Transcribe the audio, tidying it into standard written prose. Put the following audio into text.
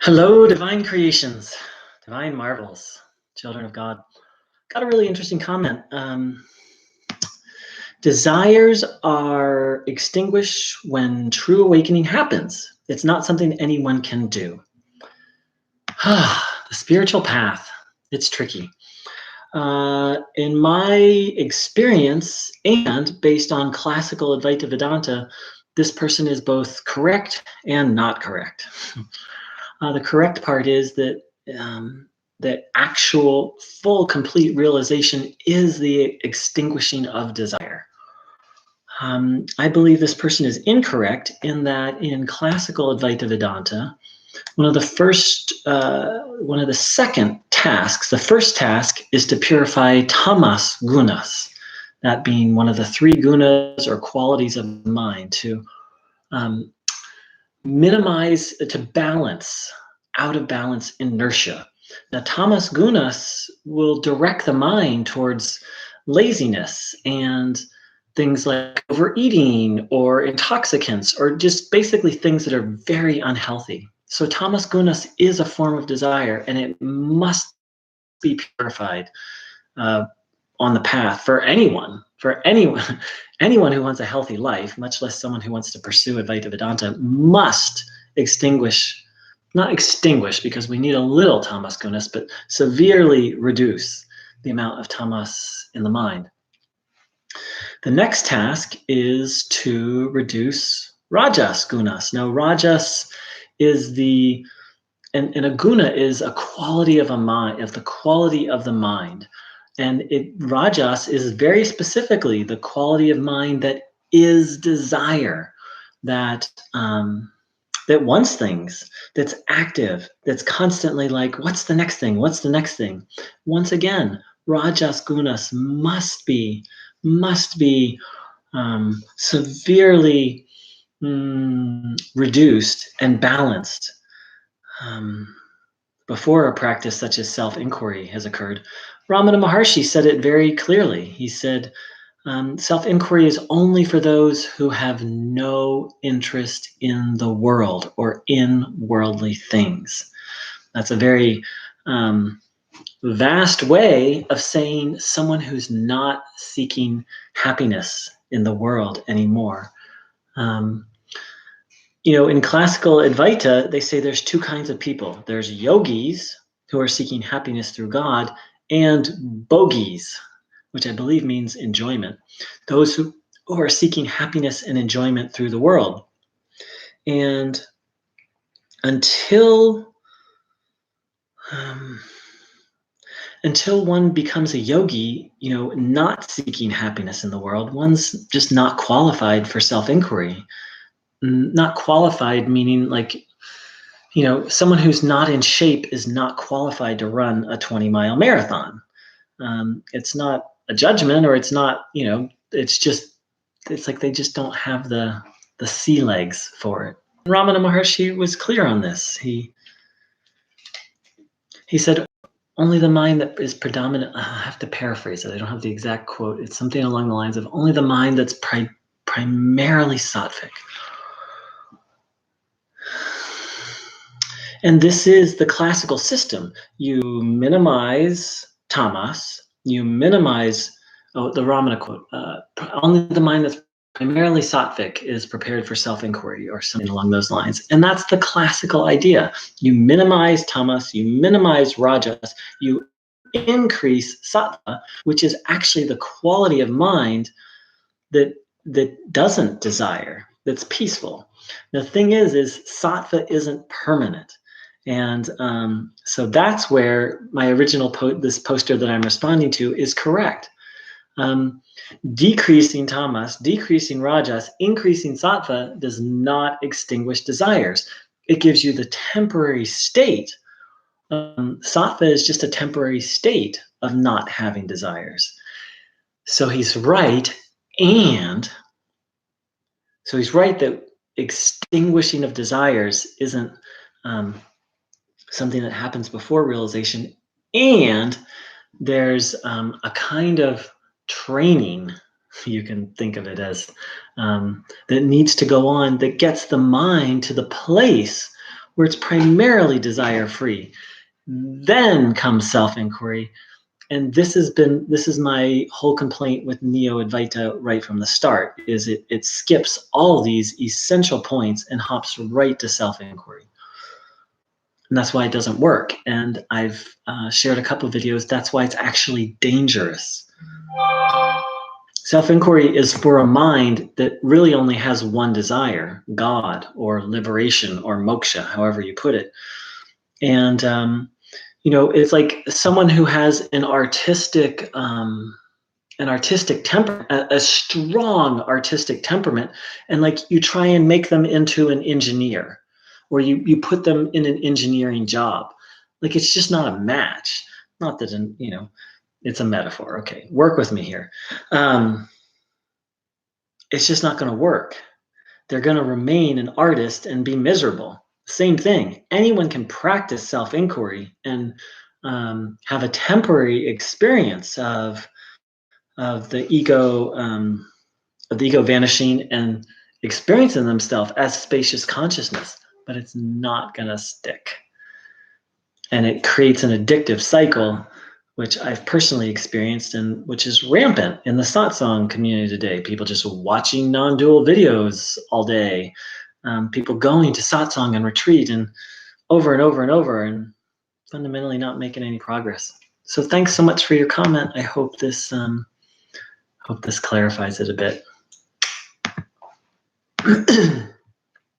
Hello, divine creations, divine marvels, children of God. Got a really interesting comment. Desires are extinguished when true awakening happens. It's not something anyone can do. The spiritual path, it's tricky. In my experience, and based on classical Advaita Vedanta, this person is both correct and not correct. The correct part is that that actual full complete realization is the extinguishing of desire. I believe this person is incorrect in that in classical Advaita Vedanta, one of the second tasks, the first task is to purify tamas gunas, that being one of the three gunas or qualities of mind, to minimize, to balance out of balance inertia. Now, tamas gunas will direct the mind towards laziness and things like overeating or intoxicants or just basically things that are very unhealthy. So tamas gunas is a form of desire, and it must be purified on the path for anyone, anyone who wants a healthy life, much less someone who wants to pursue Advaita Vedanta, must not extinguish, because we need a little tamas gunas, but severely reduce the amount of tamas in the mind. The next task is to reduce rajas gunas. Now, rajas is and a guna is a quality of a mind, of the quality of the mind. And rajas is very specifically the quality of mind that is desire, that that wants things, that's active, that's constantly like, what's the next thing? What's the next thing? Once again, rajas gunas must be severely reduced and balanced before a practice such as self-inquiry has occurred. Ramana Maharshi said it very clearly. He said, self-inquiry is only for those who have no interest in the world or in worldly things. That's a very vast way of saying someone who's not seeking happiness in the world anymore. In classical Advaita, they say there's two kinds of people. There's yogis, who are seeking happiness through God, and bogis, which I believe means enjoyment. Those who are seeking happiness and enjoyment through the world. And until one becomes a yogi, not seeking happiness in the world, one's just not qualified for self-inquiry. Not qualified meaning like, someone who's not in shape is not qualified to run a 20-mile marathon. It's not a judgment, or it's not, it's like they just don't have the sea legs for it. Ramana Maharshi was clear on this. He said, only the mind that is predominant, I have to paraphrase it, I don't have the exact quote. It's something along the lines of, only the mind that's primarily sattvic. And this is the classical system. You minimize tamas, you minimize, the Ramana quote, only the mind that's primarily sattvic is prepared for self-inquiry, or something along those lines. And that's the classical idea. You minimize tamas, you minimize rajas, you increase sattva, which is actually the quality of mind that doesn't desire, that's peaceful. The thing is sattva isn't permanent. And so that's where my original this poster that I'm responding to is correct. Decreasing tamas, decreasing rajas, increasing sattva does not extinguish desires. It gives you the temporary state. Sattva is just a temporary state of not having desires. So he's right, and so he's right that extinguishing of desires isn't something that happens before realization, and there's a kind of training, you can think of it as, that needs to go on, that gets the mind to the place where it's primarily desire-free. Then comes self-inquiry. And this is my whole complaint with Neo-Advaita right from the start, is it skips all these essential points and hops right to self-inquiry. And that's why it doesn't work. And I've shared a couple of videos. That's why it's actually dangerous. Self-inquiry is for a mind that really only has one desire, God or liberation or moksha, however you put it. And it's like someone who has an artistic temperament, a strong artistic temperament, and like you try and make them into an engineer, or you put them in an engineering job. Like it's just not a match. Not that, it's a metaphor. Okay, work with me here. It's just not going to work. They're going to remain an artist and be miserable. Same thing. Anyone can practice self-inquiry and have a temporary experience of the ego vanishing and experiencing themselves as spacious consciousness, but it's not going to stick. And it creates an addictive cycle, which I've personally experienced and which is rampant in the satsang community today. People just watching non-dual videos all day. People going to satsang and retreat and over and over and over and fundamentally not making any progress. So thanks so much for your comment. I hope this clarifies it a bit.